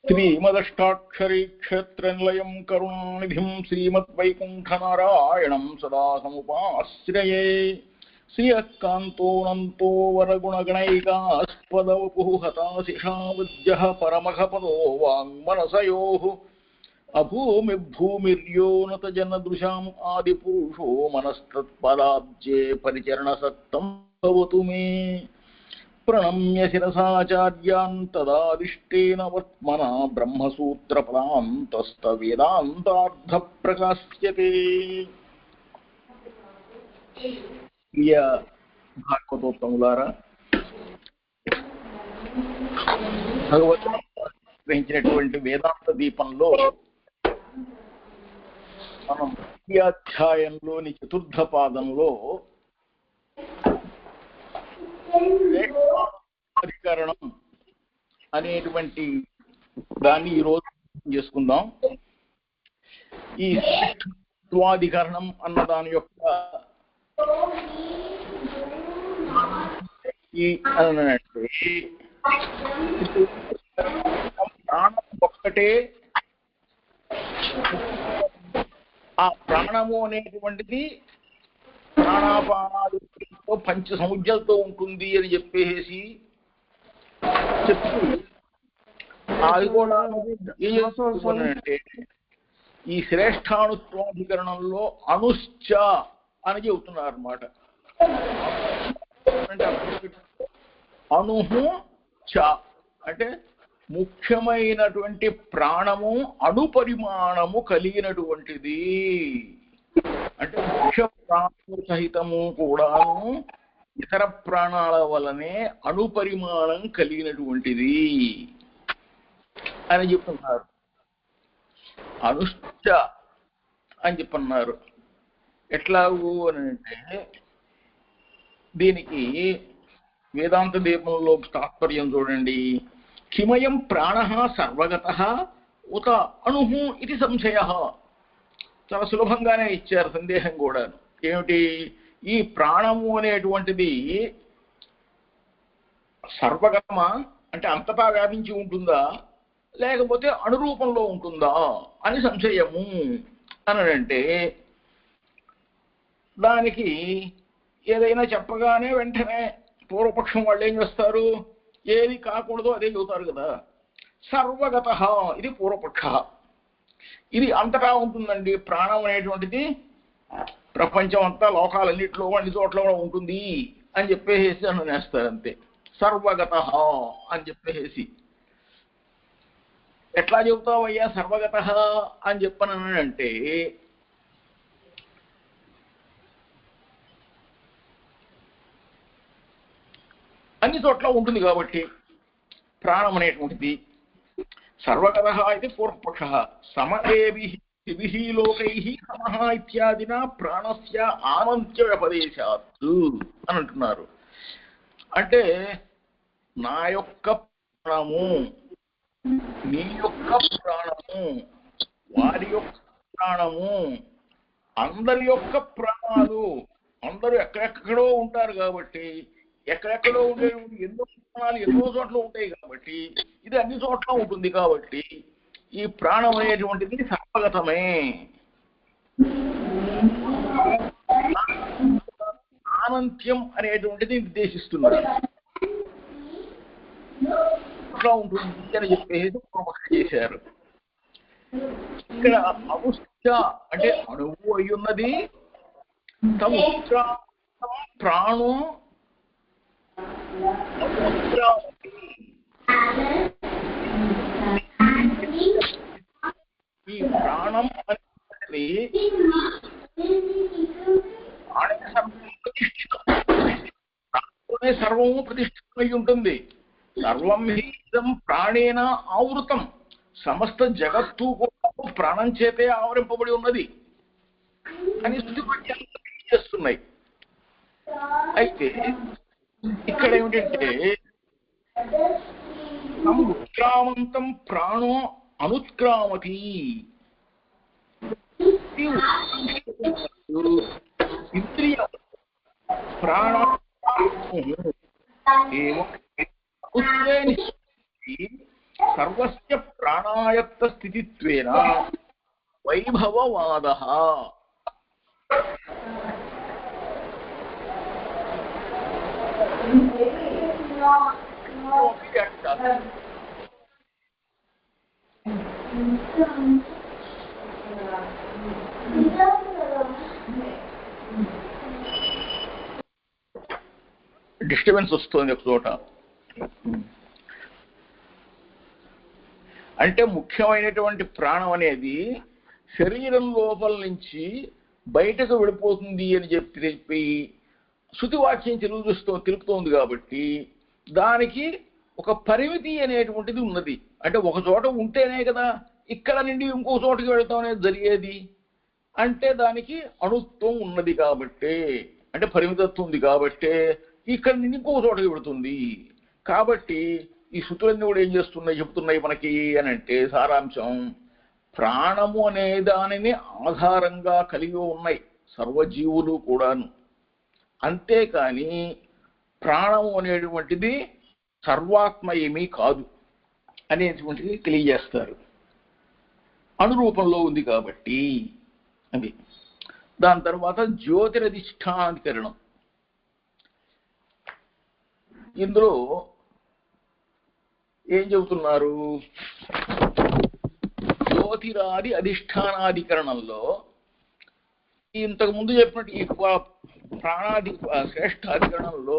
श्रीमदष्टाक्षरी क्षेत्रनिलयं करुणानिधिं श्रीमद्वैकुण्ठनारायणं सदा समुपाश्रये श्रियकान्तोऽनन्तो वरगुणगणैकास्पदवपुः हताशिषावद्यः परमघपदो वाङ्मनसयोः अभूमिर्भूमिर्यो नतजनदृशाम् आदिपुरुषो मनस्तत्पदाब्जे परिचरणसक्तं भवतु मे प्रणम्य शिरसाचार्यान् तदादिष्टेन वर्त्मना ब्रह्मसूत्रपदान्तस्तवेदान्तार्थप्रकाश्यते। प्रिय భాగవతోత్తములారా, భగవద్గీత గ్రహించినటువంటి వేదాంత దీపంలో మనం ఈ అధ్యాయంలోని చతుర్థ పాదంలో అధికరణం అనేటువంటి దాన్ని ఈరోజు చేసుకుందాం. ఈ స్వాధికరణం అన్న దాని యొక్క ప్రాణం ఒక్కటే, ఆ ప్రాణము అనేటువంటిది ప్రాణాపానాలతో పంచ సముద్రాలతో ఉంటుంది అని చెప్పేసి చెప్తూ అది కూడా అంటే ఈ శ్రేష్టాణుత్వాధికరణంలో అనుశ్చ అని చెబుతున్నారు అన్నమాట. అనుహు చ అంటే ముఖ్యమైనటువంటి ప్రాణము అణుపరిమాణము కలిగినటువంటిది, అంటే ముఖ్య ప్రాణము సహితము కూడాను ఇతర ప్రాణాల వలనే అణుపరిమాణం కలిగినటువంటిది అని చెప్తున్నారు. అనుష్ఠ అని చెప్పన్నారు. ఎట్లాగూ అని అంటే దీనికి వేదాంత దీపంలో తాత్పర్యం చూడండి. కిమయం ప్రాణ సర్వగత ఉత అణుహు ఇది సంశయ. చాలా సులభంగానే ఇచ్చారు సందేహం కూడా. ఏమిటి, ఈ ప్రాణము అనేటువంటిది సర్వగతమా అంటే అంతటా వ్యాపించి ఉంటుందా, లేకపోతే అణురూపంలో ఉంటుందా అని సంశయము అని అంటే దానికి ఏదైనా చెప్పగానే వెంటనే పూర్వపక్షం వాళ్ళు ఏం చేస్తారు, ఏది కాకూడదో అదే చెబుతారు కదా. సర్వగత ఇది పూర్వపక్ష. ఇది అంతటా ఉంటుందండి ప్రాణం అనేటువంటిది, ప్రపంచం అంతా లోకాలన్నింటిలో అన్ని చోట్ల ఉంటుంది అని చెప్పేసి అనేస్తారు అంతే. సర్వగత అని చెప్పేసి ఎట్లా చెబుతావయ్యా సర్వగత అని చెప్పనంటే అన్ని చోట్ల ఉంటుంది కాబట్టి ప్రాణం అనేటువంటిది సర్వగత ఇది పూర్వపక్ష. సమేభిః లోకైః సమః ఇత్యాదిన ప్రాణస్య ఆనంత్య వ్యపదేశాత్ అని అంటున్నారు. అంటే నా యొక్క ప్రాణము, నీ యొక్క ప్రాణము, వారి యొక్క ప్రాణము, అందరి యొక్క ప్రాణాలు, అందరూ ఎక్కడెక్కడో ఉంటారు కాబట్టి, ఎక్కడెక్కడో ఉండే ఎన్నో ప్రాణాలు ఎన్నో చోట్ల ఉంటాయి కాబట్టి ఇది అన్ని చోట్ల ఉంటుంది కాబట్టి ఈ ప్రాణం అనేటువంటిది సర్వగతమే. ఆనంత్యం అనేటువంటిది నిర్దేశిస్తున్నారు. అట్లా ఉంటుంది అని చెప్పేసి పూర్వపక్ష చేశారు. ఇక్కడ అనుష్ఠ అంటే అణువు అయ్యున్నది, ప్రాణం ఈ ప్రాణం అనేది సర్వము ప్రతిష్ఠితమై ఉంటుంది. సర్వం ఇదం ప్రాణేన ఆవృతం, సమస్త జగత్తు కూడా ప్రాణం చేతే ఆవరింపబడి ఉన్నది అని స్థితిపత్యాలు చేస్తున్నాయి. అయితే ఇక్కడ ఏమిటంటే ఉత్క్రామంతం ప్రాణో అనుత్క్రామతి. ఇంద్రియ ప్రాణ సర్వస్య ప్రాణాయత్త స్థితిత్వేన వైభవవాదః. డిస్టర్బెన్స్ వస్తుంది ఒక చోట. అంటే ముఖ్యమైనటువంటి ప్రాణం అనేది శరీరం లోపల నుంచి బయటకు వెళ్ళిపోతుంది అని చెప్పి శృతివాక్యం తెలుపుతోంది కాబట్టి దానికి ఒక పరిమితి అనేటువంటిది ఉన్నది. అంటే ఒక చోట ఉంటేనే కదా ఇక్కడ నుండి ఇంకో చోటకి వెళతాం అనేది జరిగేది. అంటే దానికి అణుత్వం ఉన్నది కాబట్టి, అంటే పరిమితత్వం ఉంది కాబట్టి ఇక్కడ నుండి ఇంకో చోటకి వెళుతుంది. కాబట్టి ఈ శృతులన్నీ కూడా ఏం చెప్తున్నాయి మనకి అని అంటే సారాంశం, ప్రాణము అనే దానిని ఆధారంగా కలిగి ఉన్నాయి సర్వజీవులు కూడాను. అంతేకాని ప్రాణము అనేటువంటిది సర్వాత్మ ఏమీ కాదు అనేటువంటిది తెలియజేస్తారు. అనురూపంలో ఉంది కాబట్టి అది. దాని తర్వాత జ్యోతిరధిష్టానాధికరణం. ఇందులో ఏం చెబుతున్నారు? జ్యోతిరాది అధిష్టానాధికరణంలో ఇంతకు ముందు చెప్పినట్టు ఈ శ్రేష్టాధికరణంలో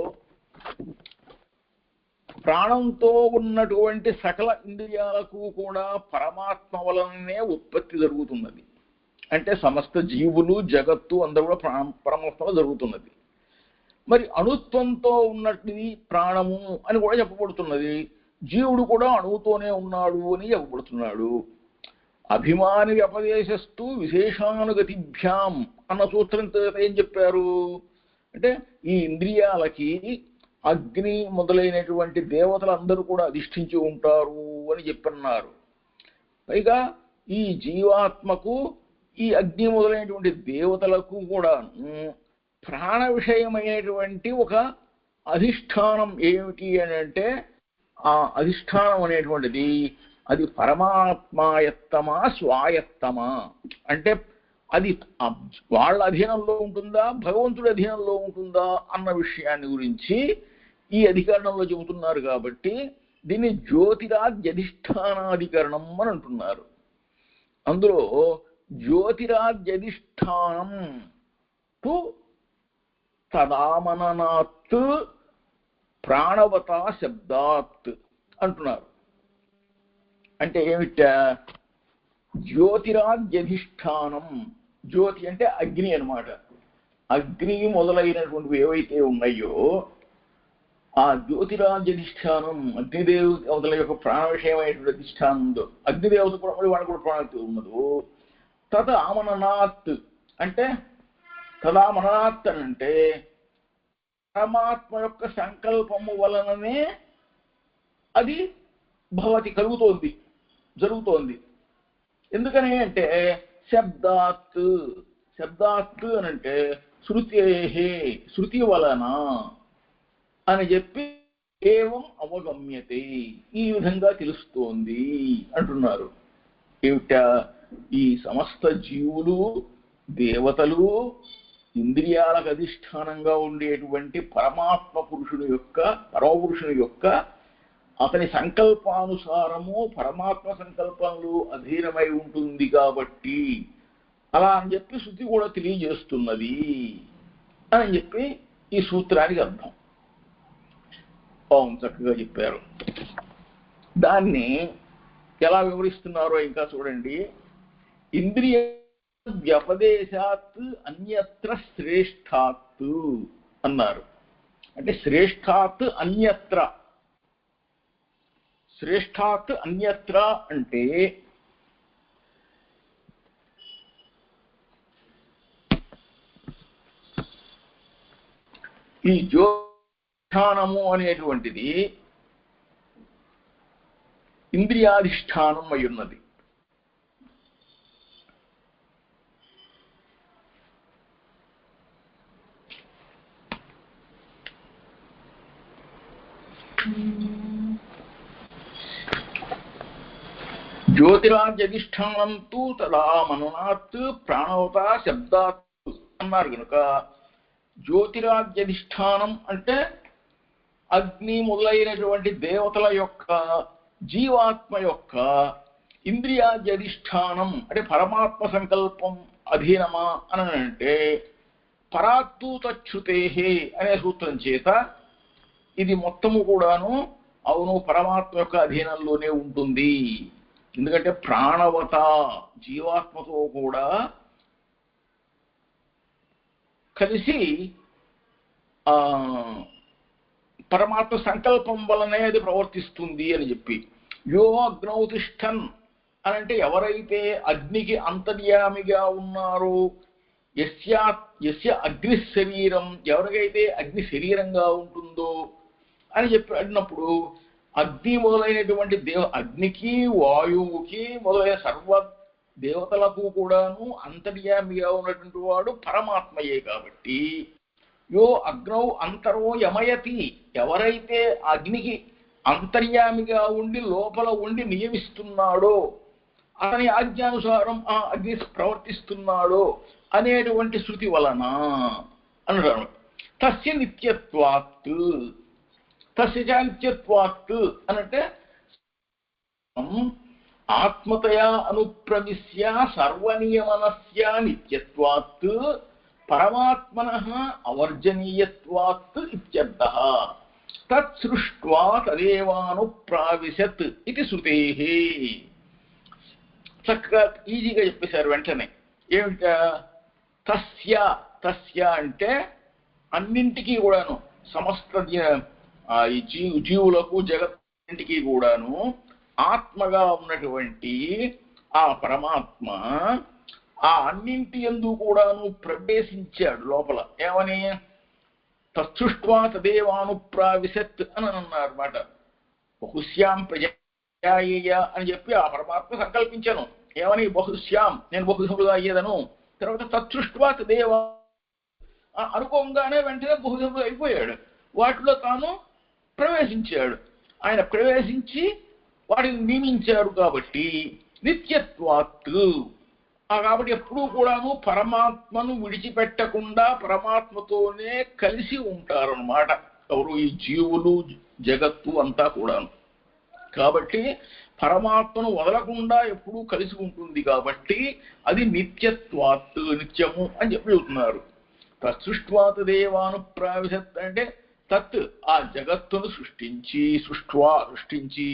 ప్రాణంతో ఉన్నటువంటి సకల ఇంద్రియాలకు కూడా పరమాత్మ వలననే ఉత్పత్తి జరుగుతున్నది. అంటే సమస్త జీవులు జగత్తు అందరూ కూడా పరమాత్మలో జరుగుతున్నది. మరి అణుత్వంతో ఉన్నది ప్రాణము అని కూడా చెప్పబడుతున్నది. జీవుడు కూడా అణువుతోనే ఉన్నాడు అని చెప్పబడుతున్నాడు. అభిమాని వ్యపదేశస్తు విశేషానుగతిభ్యాం అన్న సూత్రంతో ఏం చెప్పారు అంటే ఈ ఇంద్రియాలకి అగ్ని మొదలైనటువంటి దేవతలందరూ కూడా అధిష్ఠించి ఉంటారు అని చెప్పన్నారు. పైగా ఈ జీవాత్మకు ఈ అగ్ని మొదలైనటువంటి దేవతలకు కూడా ప్రాణ విషయమైనటువంటి ఒక అధిష్టానం ఏమిటి అని అంటే ఆ అధిష్టానం అనేటువంటిది అది పరమాత్మాయత్తమా స్వాయత్తమా, అంటే అది వాళ్ళ అధీనంలో ఉంటుందా భగవంతుడి అధీనంలో ఉంటుందా అన్న విషయాన్ని గురించి ఈ అధికరణంలో చెబుతున్నారు. కాబట్టి దీన్ని జ్యోతిరాద్యధిష్టానాధికరణం అని అంటున్నారు. అందులో జ్యోతిరాద్యధిష్టానం తు తదామననాత్ ప్రాణవత శబ్దాత్ అంటున్నారు. అంటే ఏమిట? జ్యోతిరాద్యధిష్టానం, జ్యోతి అంటే అగ్ని అన్నమాట. అగ్ని మొదలైనటువంటివి ఏవైతే ఉన్నాయో ఆ జ్యోతిరాద్యధిష్టానం అగ్నిదేవతల యొక్క ప్రాణ విషయమైనటువంటి అధిష్టానం ఉందో, అగ్నిదేవత కూడా మరి వాడు కూడా ప్రాణం ఉన్నదో. తద ఆమననాత్ అంటే తదామననాత్ అని అంటే పరమాత్మ యొక్క సంకల్పము వలననే అది భవతి కలుగుతోంది, జరుగుతోంది. ఎందుకని అంటే శబ్దాత్, శబ్దాత్ అని అంటే శృతి వలన అని చెప్పి ఏవం అవగమ్యతే, ఈ విధంగా తెలుస్తోంది అంటున్నారు. ఏమిటా? ఈ సమస్త జీవులు దేవతలు ఇంద్రియాలకు అధిష్టానంగా ఉండేటువంటి పరమాత్మ పురుషుని యొక్క పరమపురుషుని యొక్క అతని సంకల్పానుసారము పరమాత్మ సంకల్పంలో అధీనమై ఉంటుంది కాబట్టి అలా అని చెప్పి శృతి కూడా తెలియజేస్తున్నది అని చెప్పి ఈ సూత్రానికి అర్థం. అవును, చక్కగా చెప్పారు. దాన్ని ఎలా వివరిస్తున్నారో ఇంకా చూడండి. ఇంద్రియ వ్యపదేశాత్ అన్యత్ర శ్రేష్ఠాత్ అన్నారు. అంటే శ్రేష్ఠాత్ అన్యత్ర, శ్రేష్ఠాత్ అన్యత్ర అంటే ఈ జ్యోతిష్టానము అనేటువంటిది ఇంద్రియాధిష్టానం అయి ఉన్నది. జ్యోతిరాజ్యధిష్టానం తు తదా మననాత్ ప్రాణవత శబ్దాత్ అన్నారు కనుక జ్యోతిరాజ్యధిష్టానం అంటే అగ్ని మొదలైనటువంటి దేవతల యొక్క జీవాత్మ యొక్క ఇంద్రియాజ్యధిష్టానం అంటే పరమాత్మ సంకల్పం అధీనమా అని అంటే పరాత్తు తచ్యుతే అనే సూత్రం చేత ఇది మొత్తము కూడాను అవును పరమాత్మ యొక్క అధీనంలోనే ఉంటుంది. ఎందుకంటే ప్రాణవత జీవాత్మతో కూడా కలిసి పరమాత్మ సంకల్పం వలనే అది ప్రవర్తిస్తుంది అని చెప్పి యో అగ్నౌ తిష్టన్ అని అంటే ఎవరైతే అగ్నికి అంతర్యామిగా ఉన్నారో యస్య అగ్ని శరీరం ఎవరికైతే అగ్ని శరీరంగా ఉంటుందో అని చెప్పి అడిగినప్పుడు అగ్ని మొదలైనటువంటి అగ్నికి వాయువుకి మొదలైన సర్వ దేవతలకు కూడాను అంతర్యామిగా ఉన్నటువంటి వాడు పరమాత్మయే. కాబట్టి యో అగ్నౌ అంతరో యమయతి ఎవరైతే అగ్నికి అంతర్యామిగా ఉండి లోపల ఉండి నియమిస్తున్నాడో అతని ఆజ్ఞానుసారం ఆ అగ్ని ప్రవర్తిస్తున్నాడో అనేటువంటి శృతి వలన అన్నాడు. తస్య నిత్యత్వాత్ తస్య నిత్యత్వాత్ అనంటే ఆత్మతయా అనుప్రవిశ్య సర్వనియమనస్య నిత్యత్వాత్ పరమాత్మనః అవర్జనీయత్వాత్ ఇత్యర్థః తత్సృష్ట్వా తదేవానుప్రావిశత్ ఇది శృతేః. చక్కగా ఈజీగా చెప్పేశారు వెంటనే. ఏమిట తస్య తస్య అంటే అన్నింటికీ కూడాను సమస్త ఈ జీవులకు జగత్తుకి కూడాను ఆత్మగా ఉన్నటువంటి ఆ పరమాత్మ ఆ అన్నింటి యందు కూడాను ప్రవేశించాడు లోపల. ఏమని తత్సృష్ట్వా తదేవానుప్రావిశత్ అని అన్నారు మాట. బహుశ్యాం ప్రజాయేయ అని చెప్పి ఆ పరమాత్మ సంకల్పించాను. ఏమని బహుశ్యాం నేను బహుధములుగా అయ్యేదను. తర్వాత తత్సృష్ట్వా తదేవా అనుకోగానే వెంటనే బహుధములు అయిపోయాడు. వాటిలో తాను ప్రవేశించాడు. ఆయన ప్రవేశించి వాటిని నియమించాడు. కాబట్టి నిత్యత్వాత్ కాబట్టి ఎప్పుడూ కూడాను పరమాత్మను విడిచిపెట్టకుండా పరమాత్మతోనే కలిసి ఉంటారు అన్నమాట ఎవరు ఈ జీవులు జగత్తు అంతా కూడాను. కాబట్టి పరమాత్మను వదలకుండా ఎప్పుడూ కలిసి ఉంటుంది. కాబట్టి అది నిత్యత్వాత్ నిత్యము అని చెప్పి చెబుతున్నారు. తత్సృష్ట్వాత్ దేవానుప్రావిశత్ అంటే తత్ ఆ జగత్తును సృష్టించి సృష్టించి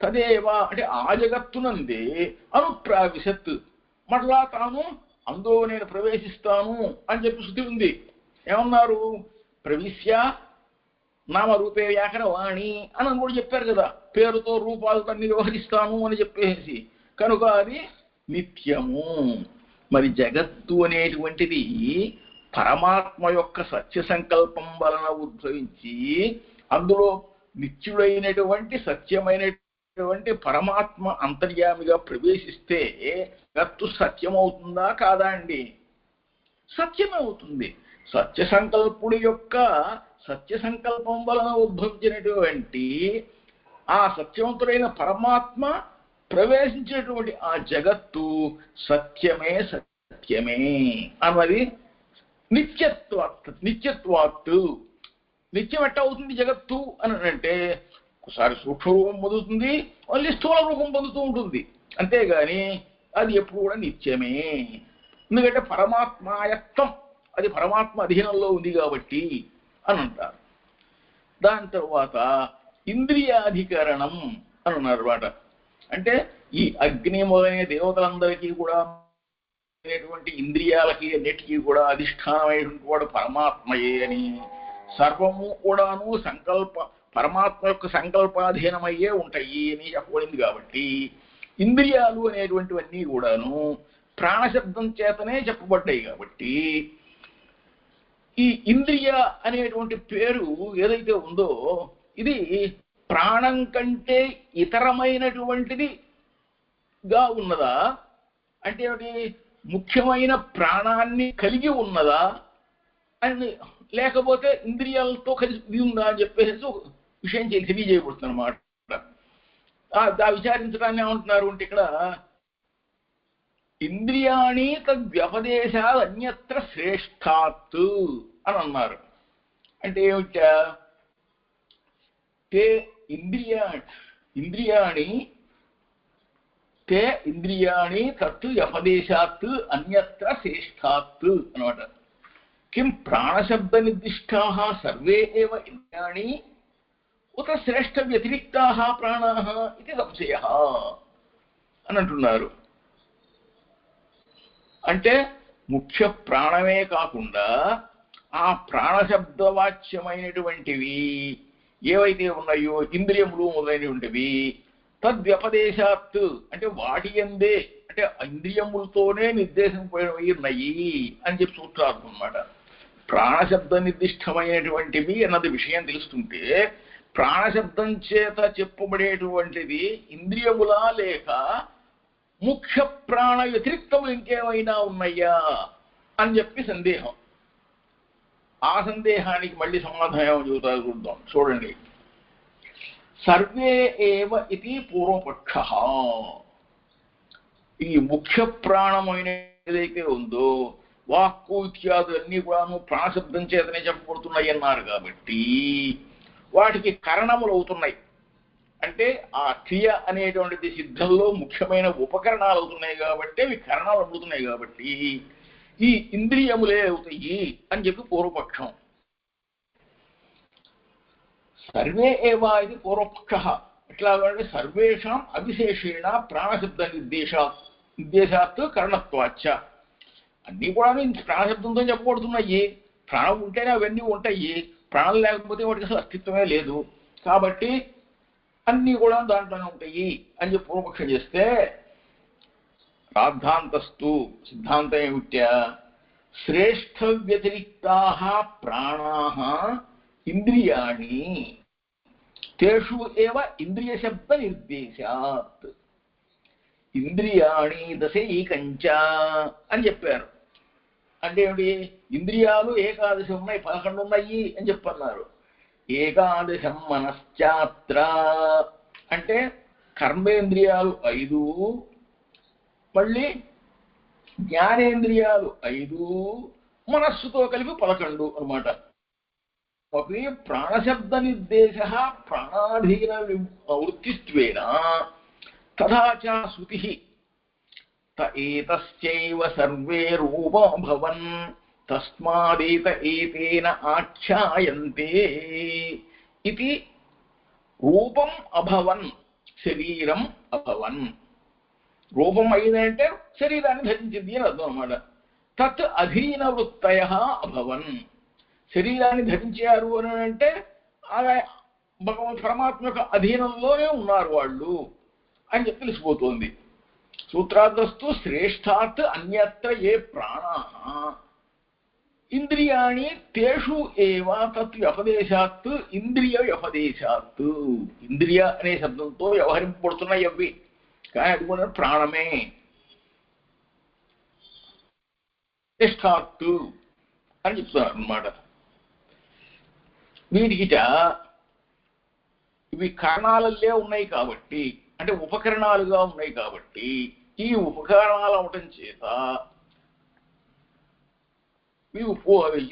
తదేవ అంటే ఆ జగత్తునందే అనుప్రావిశత్ మరలా తాను అందులో నేను ప్రవేశిస్తాను అని చెప్పి శృతి ఉంది. ఏమన్నారు ప్రవిశ్య నామరూపే వ్యాకరవాణి అని కూడా చెప్పారు కదా. పేరుతో రూపాలతో నిర్వహిస్తాను అని చెప్పేసి కనుక అది నిత్యము. మరి జగత్తు అనేటువంటిది పరమాత్మ యొక్క సత్య సంకల్పం వలన ఉద్భవించి అందులో నిత్యుడైనటువంటి సత్యమైనటువంటి పరమాత్మ అంతర్యామిగా ప్రవేశిస్తే జగత్తు సత్యమవుతుందా కాదా అండి? సత్యమవుతుంది. సత్య సంకల్పుడి యొక్క సత్య సంకల్పం వలన ఉద్భవించినటువంటి ఆ సత్యవంతుడైన పరమాత్మ ప్రవేశించినటువంటి ఆ జగత్తు సత్యమే సత్యమే అన్నది నిత్యత్వాత్తు. నిత్యం ఎట్ట అవుతుంది జగత్తు అని అంటే ఒకసారి సూక్ష్మ రూపం పొందుతుంది, మళ్ళీ స్థూల రూపం పొందుతూ ఉంటుంది. అంతేగాని అది ఎప్పుడు కూడా నిత్యమే. ఎందుకంటే పరమాత్మాయత్వం అది పరమాత్మ అధీనంలో ఉంది కాబట్టి అని అంటారు. దాని తర్వాత ఇంద్రియాధికరణం అని అన్నారు అన్నమాట. అంటే ఈ అగ్ని మొదలైన దేవతలందరికీ కూడా ఇంద్రియాలకి అన్నిటికీ కూడా అధిష్టానమైనటువంటి వాడు పరమాత్మయే అని సర్వము కూడాను పరమాత్మ యొక్క సంకల్పాధీనమయ్యే ఉంటాయి అని చెప్పబడింది. కాబట్టి ఇంద్రియాలు అనేటువంటివన్నీ కూడాను ప్రాణశబ్దం చేతనే చెప్పబడ్డాయి. కాబట్టి ఈ ఇంద్రియ అనేటువంటి పేరు ఏదైతే ఉందో ఇది ప్రాణం కంటే ఇతరమైనటువంటిదిగా ఉన్నదా అంటే ముఖ్యమైన ప్రాణాన్ని కలిగి ఉన్నదా అని లేకపోతే ఇంద్రియాలతో కలిసి ఉందా అని చెప్పేసి విషయం తెలియజేయబడుతుంది అన్నమాట. విచారించడాన్ని ఏమంటున్నారు అంటే ఇక్కడ ఇంద్రియాణి తద్వ్యపదేశాలు అన్యత్ర శ్రేష్టాత్ అని అన్నారు. అంటే ఏమిటా? తే ఇంద్రియాణి తే ఇంద్రియాణి తత్ వ్యపదేశాత్ అన్యత్ర శ్రేష్టాత్ అనమాట. కిం ప్రాణశబ్ద నిర్దిష్టాః సర్వే ఏవ ఇంద్రియాణి ఉత శ్రేష్ఠ వ్యతిరిక్తాః ప్రాణాః ఇది సంశయః అని అంటున్నారు. అంటే ముఖ్య ప్రాణమే కాకుండా ఆ ప్రాణశబ్దవాచ్యమైనటువంటివి ఏవైతే ఉన్నాయో ఇంద్రియములు మొదలైనటువంటివి తద్వ్యపదేశాత్ అంటే వాటి యందే అంటే ఇంద్రియములతోనే నిర్దేశింపబడినవి ఉన్నాయి అని చెప్పి సూత్రార్థం అన్నమాట. ప్రాణశబ్ద నిర్దిష్టమైనటువంటివి అన్నది విషయం తెలుస్తుంటే ప్రాణశబ్దం చేత చెప్పబడేటువంటిది ఇంద్రియములా లేక ముఖ్య ప్రాణ వ్యతిరిక్తములు ఇంకేమైనా ఉన్నాయా అని చెప్పి సందేహం. ఆ సందేహానికి మళ్ళీ సమాధానం చెబుతారు, చూద్దాం. చూడండి. సర్వే ఏవ ఇది పూర్వపక్ష. ఈ ముఖ్య ప్రాణమైన ఏదైతే ఉందో వాక్కు ఇత్యాదులన్నీ కూడాను ప్రాణశబ్దం చేతనే చెప్పబడుతున్నాయి అన్నారు కాబట్టి వాటికి కరణములు అవుతున్నాయి. అంటే ఆ క్రియ అనేటువంటిది సిద్ధంలో ముఖ్యమైన ఉపకరణాలు అవుతున్నాయి కాబట్టి అవి కరణాలు అవుతున్నాయి కాబట్టి ఈ ఇంద్రియములే అవుతాయి అని చెప్పి పూర్వపక్షం. సర్వే ఏవా ఇది పూర్వపక్ష. ఎట్లాగంటే సర్వేషాం అవిశేషేణ ప్రాణశబ్ద నిర్దేశాత్ కరణత్వాచ్చ. అన్నీ కూడా ప్రాణశబ్దంతో చెప్పబడుతున్నాయి. ప్రాణం ఉంటేనే అవన్నీ ఉంటాయి, ప్రాణం లేకపోతే వాటికి అసలు అస్తిత్వమే లేదు. కాబట్టి అన్నీ కూడా దాంట్లోనే ఉంటాయి అని చెప్పి పూర్వపక్షం చేస్తే రాద్ధాంతస్తు సిద్ధాంతం ఏమిట్యా? శ్రేష్ఠ వ్యతిరిక్తాః ప్రాణాః ఇంద్రియాణి తేషు ఏవ ఇంద్రియశబ్ద నిర్దేశాత్. ఇంద్రియాణి దశైకంచ అని చెప్పారు. అంటే ఏమిటి? ఇంద్రియాలు ఏకాదశి ఉన్నాయి, 11 ఉన్నాయి అని చెప్పన్నారు. ఏకాదశం మనశ్చాత్ర అంటే కర్మేంద్రియాలు 5, మళ్ళీ జ్ఞానేంద్రియాలు 5, మనస్సుతో కలిపి 11 అనమాట. అవి ప్రాణశబ్ద నిర్దేశ ప్రాణాధీన వృత్తిత్వేన తథా చ శృతి ఏతస్యైవ సర్వే రూపమభవన్ తస్మాదేత ఏతేన ఆఖ్యాయంతే ఇది. రూపం అభవన్ శరీరం అభవన్. రూపం అయిందంటే శరీరాన్ని ధరించింది అని అర్థం అన్నమాట. తత్ అధీన వృత్తయ అభవన్. శరీరాన్ని ధరించారు అని అంటే భగవంతు పరమాత్మ యొక్క అధీనంలోనే ఉన్నారు వాళ్ళు అని చెప్పి తెలిసిపోతుంది. సూత్రార్థస్తు శ్రేష్టాత్ అన్యత్ర ఏ ప్రాణాః ఇంద్రియాణి తేషు ఏవ తత్ వ్యపదేశాత్ ఇంద్రియ వ్యపదేశాత్. ఇంద్రియ అనే శబ్దంతో వ్యవహరింపబడుతున్నాయి అవి, కానీ అది కూడా ప్రాణమే. శ్రేష్టాత్ అని చెప్తున్నారు అన్నమాట. వీటికిట ఇవి కారణాలల్లే ఉన్నాయి కాబట్టి, అంటే ఉపకరణాలుగా ఉన్నాయి కాబట్టి ఈ ఉపకరణాలు అవటం చేత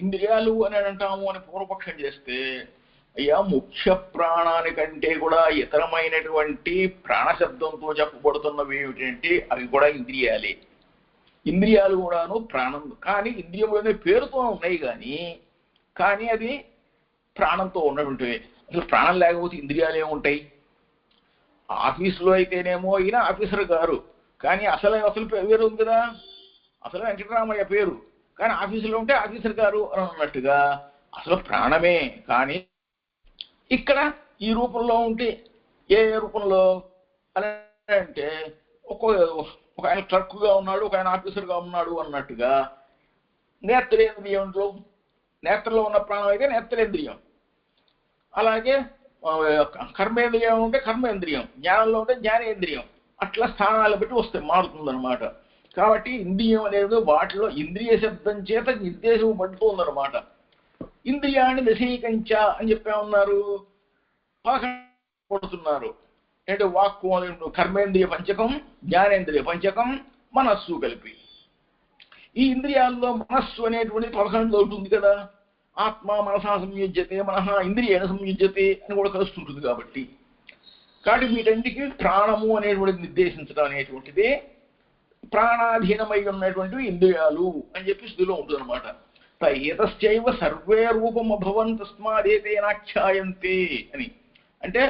ఇంద్రియాలు అని అంటాము అని పూర్వపక్షం చేస్తే అయ్యా ముఖ్య ప్రాణానికంటే కూడా ఇతరమైనటువంటి ప్రాణశబ్దంతో చెప్పబడుతున్నవి ఏమిటంటే అవి కూడా ఇంద్రియాలే. ఇంద్రియాలు కూడాను ప్రాణం, కానీ ఇంద్రియములనే పేరుతో ఉన్నాయి కానీ అది ప్రాణంతో ఉన్నటువంటివి. అసలు ప్రాణం లేకపోతే ఇంద్రియాలు ఏముంటాయి? ఆఫీసులో అయితేనేమో ఈయన ఆఫీసర్ గారు, కానీ అసలు పేరు ఉంది కదా, అసలు వెంకటరామయ్య పేరు, కానీ ఆఫీసులో ఉంటే ఆఫీసర్ గారు అని అన్నట్టుగా అసలు ప్రాణమే. కానీ ఇక్కడ ఈ రూపంలో ఉంటే ఏ రూపంలో అని అంటే ఒక ఆయన క్లర్క్గా ఉన్నాడు, ఒక ఆయన ఆఫీసర్గా ఉన్నాడు అన్నట్టుగా నేత్రేంద్రియంలో నేత్రలో ఉన్న ప్రాణం అయితే నేత్రేంద్రియం, అలాగే కర్మేంద్రియం ఉంటే కర్మేంద్రియం, జ్ఞానంలో ఉంటే జ్ఞానేంద్రియం, అట్లా స్థానాలు బట్టి వస్తే మారుతుందన్నమాట. కాబట్టి ఇంద్రియం అనేది వాటిలో ఇంద్రియ శబ్దం చేత నిర్దేశం పడుతుందన్నమాట. ఇంద్రియాన్ని దశీకంచ అని చెప్పేమన్నారు, పడుతున్నారు. అంటే వాక్కు కర్మేంద్రియ పంచకం, జ్ఞానేంద్రియ పంచకం, మనస్సు కలిపి. ఈ ఇంద్రియాల్లో మనస్సు అనేటువంటిది 11 ఉంటుంది కదా. ఆత్మ మనసా సంయుజ్యతే, మనహ ఇంద్రియేణ సంయుజ్యతే అని కూడా కలుస్తుంటుంది కాబట్టి వీటన్నిటికీ ప్రాణము అనేటువంటిది నిర్దేశించడం అనేటువంటిది ప్రాణాధీనమై ఉన్నటువంటివి ఇంద్రియాలు అని చెప్పి స్థితిలో ఉంటుంది అనమాట. ఏతశ్చైవ సర్వే రూపమభవన్ తస్మాదేతేనాఖ్యాయంతే అని. అంటే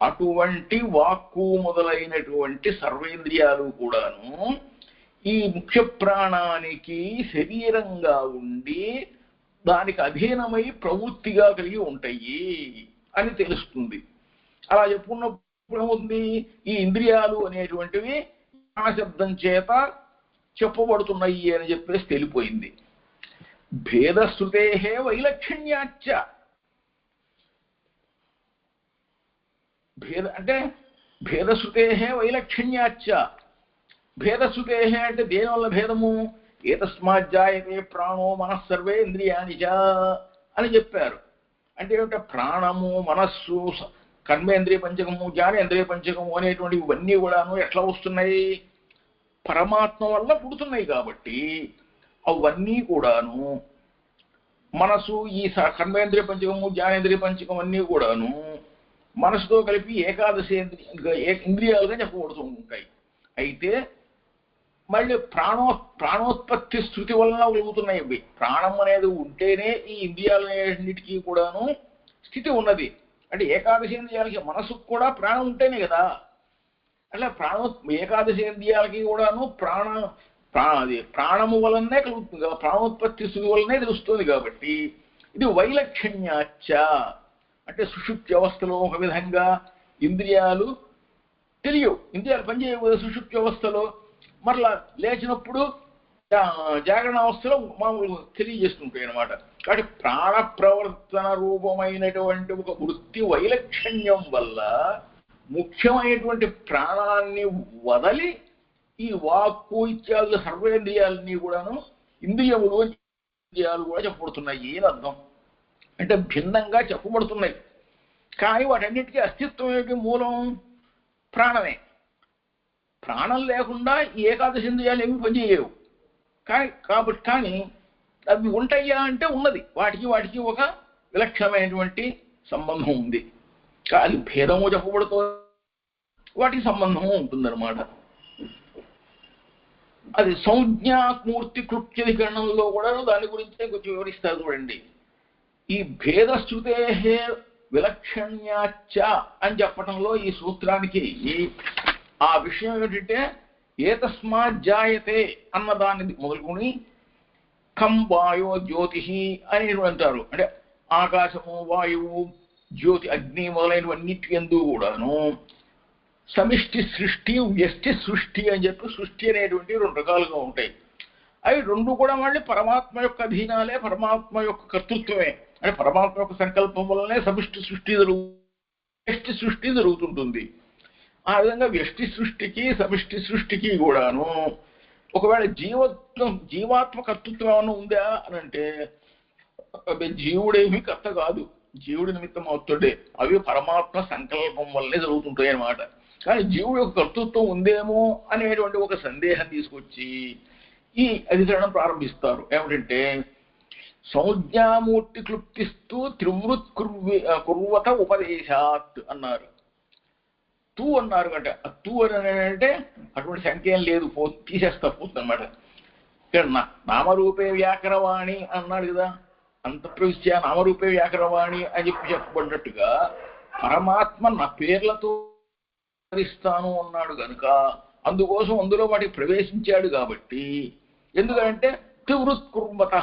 అటువంటి వాక్కు మొదలైనటువంటి సర్వేంద్రియాలు కూడాను ఈ ముఖ్య ప్రాణానికి శరీరంగా ఉండి దానికి అధీనమై ప్రవృత్తిగా కలిగి ఉంటాయి అని తెలుస్తుంది. అలా చెప్పుకున్నప్పుడు ఏమవుతుంది, ఈ ఇంద్రియాలు అనేటువంటివి శబ్దం చేత చెప్పబడుతున్నాయి అని చెప్పేసి తెలిపోయింది. భేదశ్రుతే వైలక్షణ్యాచ్చ, అంటే భేదశ్రుతే వైలక్షణ్యాచ్చ. భేదశ్రుతే అంటే దేనివల్ల భేదము, ఏతస్మాజ్జాయతే ప్రాణో మనస్సర్వే ఇంద్రియాని చ అని చెప్పారు. అంటే ఏమిటంటే ప్రాణము, మనస్సు, కర్మేంద్రియ పంచకము, జ్ఞానేంద్రియ పంచకము అనేటువంటి ఇవన్నీ కూడాను ఎట్లా వస్తున్నాయి, పరమాత్మ వల్ల పుడుతున్నాయి కాబట్టి అవన్నీ కూడాను మనసు, ఈ కర్మేంద్రియ పంచకము, జ్ఞానేంద్రియ పంచకం అన్నీ కూడాను మనసుతో కలిపి ఏకాదశి ఇంద్రియాలుగా చెప్పబడుతూ ఉంటాయి. అయితే మళ్ళీ ప్రాణోత్పత్తి స్థృతి వలన కలుగుతున్నాయి ఇవి. ప్రాణం అనేది ఉంటేనే ఈ ఇంద్రియాలన్నిటికీ కూడాను స్థితి ఉన్నది. అంటే ఏకాదశి ఇంద్రియాలకి మనసుకు కూడా ప్రాణం ఉంటేనే కదా. అట్లా ఏకాదశి ఇంద్రియాలకి కూడాను ప్రాణము వలనే కలుగుతుంది కదా, ప్రాణోత్పత్తి స్థితి వలనే తెలుస్తుంది. కాబట్టి ఇది వైలక్షణ్యాచ్చ. అంటే సుషుప్తి అవస్థలో ఒక విధంగా ఇంద్రియాలు తెలియవు, ఇంద్రియాలు పనిచేయవు సుషుప్తి అవస్థలో. మరలా లేచినప్పుడు జాగరణ అవస్థలో మామూలు తెలియజేస్తుంటాయి అన్నమాట. కాబట్టి ప్రాణ ప్రవర్తన రూపమైనటువంటి ఒక వృత్తి వైలక్షణ్యం వల్ల ముఖ్యమైనటువంటి ప్రాణాన్ని వదలి ఈ వాక్కు ఇత్యాదుల సర్వేంద్రియాలన్నీ కూడాను ఇంద్రియాలు కూడా చెప్పబడుతున్నాయి అని అర్థం. అంటే భిన్నంగా చెప్పబడుతున్నాయి. కానీ వాటన్నిటికీ అస్తిత్వం ఏమిటి, మూలం ప్రాణమే. ప్రాణం లేకుండా ఈ ఏకాదశి ఇంద్రియాలు ఏమి పనిచేయవు. కానీ అవి ఉంటాయా అంటే ఉన్నది. వాటికి ఒక విలక్షణమైనటువంటి సంబంధం ఉంది. అది భేదము చెప్పబడుతూ వాటికి సంబంధము ఉంటుందన్నమాట. అది సంజ్ఞామూర్తి క్లుప్త్యధికరణంలో కూడా దాని గురించే కొంచెం వివరిస్తారు చూడండి. ఈ భేదశ్రుతే విలక్షణ్యాచ్చ అని చెప్పటంలో ఈ సూత్రానికి ఆ విషయం ఏమిటంటే ఏతస్మాజ్జాయతే అన్నదాన్ని మొదలుకొని ఖం వాయో జ్యోతి అని అంటారు. అంటే ఆకాశము, వాయువు, జ్యోతి, అగ్ని మొదలైనవన్నిటి యందు కూడాను సమిష్టి సృష్టి, వ్యష్టి సృష్టి అని చెప్పి సృష్టి అనేటువంటి 2 రకాలుగా ఉంటాయి. అవి 2 కూడా మళ్ళీ పరమాత్మ యొక్క అధీనాలే, పరమాత్మ యొక్క కర్తృత్వమే. అంటే పరమాత్మ యొక్క సంకల్పం వల్లనే సమిష్టి సృష్టి వ్యష్టి సృష్టి జరుగుతుంటుంది. ఆ విధంగా వ్యష్టి సృష్టికి సమిష్టి సృష్టికి కూడాను ఒకవేళ జీవాత్మ కర్తృత్వం ఏమన్నా ఉందా అని అంటే జీవుడేమి కర్త కాదు, జీవుడి నిమిత్తం అవుతాడే. అవి పరమాత్మ సంకల్పం వల్లనే జరుగుతుంటాయి అన్నమాట. కానీ జీవుడు యొక్క కర్తృత్వం ఉందేమో అనేటువంటి ఒక సందేహం తీసుకొచ్చి ఈ అధికరణం ప్రారంభిస్తారు. ఏమిటంటే సంజ్ఞామూర్తి క్లుప్తిస్తూ త్రివృత్ కుర్వత ఉపదేశాత్ అన్నారు. తూ అన్నారు అంటే తూ అని అంటే అటువంటి సంఖ్య ఏం లేదు, తీసేస్తా పోతుంది అనమాట. ఇక్కడ నామరూపే వ్యాకరవాణి అన్నాడు కదా, అంతఃప్రవిశ్య నామరూపే వ్యాకరవాణి అని చెప్పబడినట్టుగా పరమాత్మ నా పేర్లతో ఇస్తాను అన్నాడు కనుక అందుకోసం అందులో వాటికి ప్రవేశించాడు. కాబట్టి ఎందుకంటే త్రివృత్ కుర్వత,